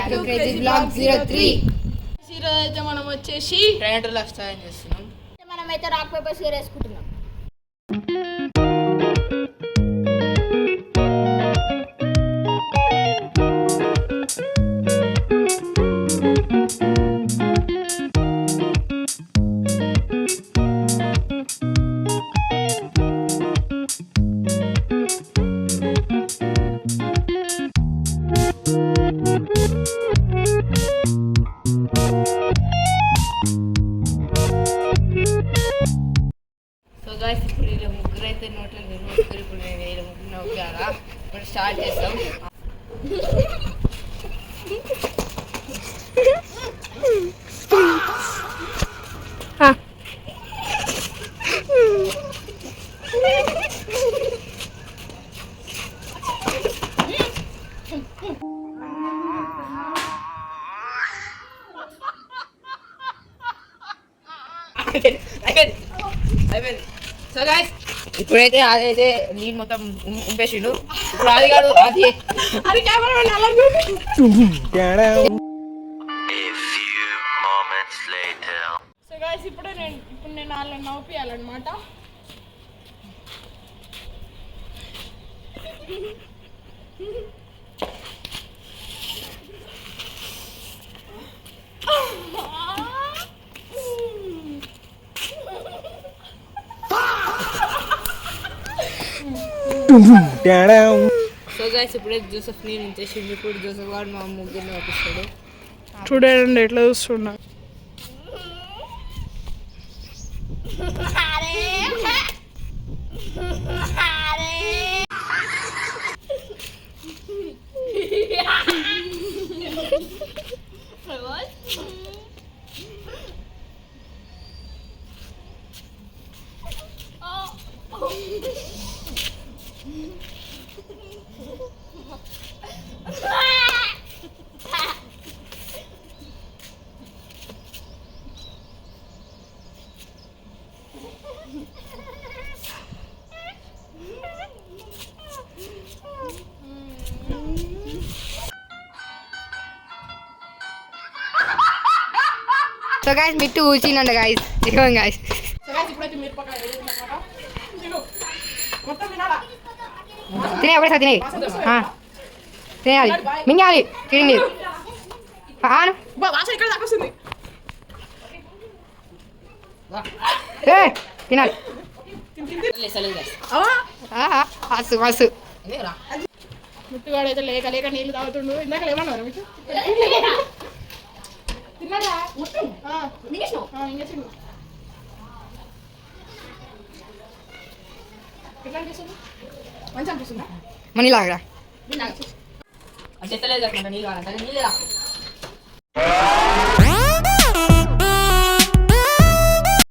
Back to crazy blog 03. ఈరోజు అయితే మనం వచ్చేసి ట్రైనర్ లాగా స్టార్ట్ చేస్తున్నాం. మనమైతే రాక్ పేపర్ సీరియస్ వేసుకుంటున్నాం. సో గాయ్స్ ఇప్పుడు ఇలా ముగ్గురు అయితే నోట్లో ముగ్గురు ఇప్పుడు నేను ఇలా ముగ్గురు నవ్వుతారా ఇప్పుడు స్టార్ట్ చేస్తాం. అయిపోయింది. సో గాయ్స్ ఇప్పుడైతే అదైతే నీళ్ళు మొత్తం ఉంపేసిండు. ఇప్పుడు అది కాదు అది కెమెరా సో గాయ్స్ ఇప్పుడు నేను వాళ్ళని నవ్వుపియాలన్నమాట. సో గాయ్స్ ఇప్పుడే జోసెఫ్ ని ఉంచేసిండు. ఇప్పుడు జోసెఫ్ గారు మా ముగ్గురిని పంపిస్తాడు. చూడండి ఎట్లా చూస్తున్నా. సో గాయ్స్ మిట్టు కూర్చుందండి గాయ్స్. ఇదిగోండి గాయ్స్. సో గాయ్స్ ఇప్పుడైతే మిరపకాయ వేయాలన్నమాట. ఇదిగో మొత్తం తినాలా? తినే ఒకటేసారి తినే తినేయాలి, మింగాలి, తినండి. వాసన ఇక్కడ దాకా వస్తుంది. తినాలి. మస్తు మస్తు. ముట్టుగాడు అయితే లేక లేక నీళ్ళు తాగుతుండు. ఇందాక ఏమన్నారు మీకు? తిన్నాడా? ఇంకేసిండు. ఎట్లా అనిపిస్తుంది? మంచి అనిపిస్తుందా? మనీ లాగా చెత్తలేదు నీళ్ళు కావాలంటే నీళ్ళు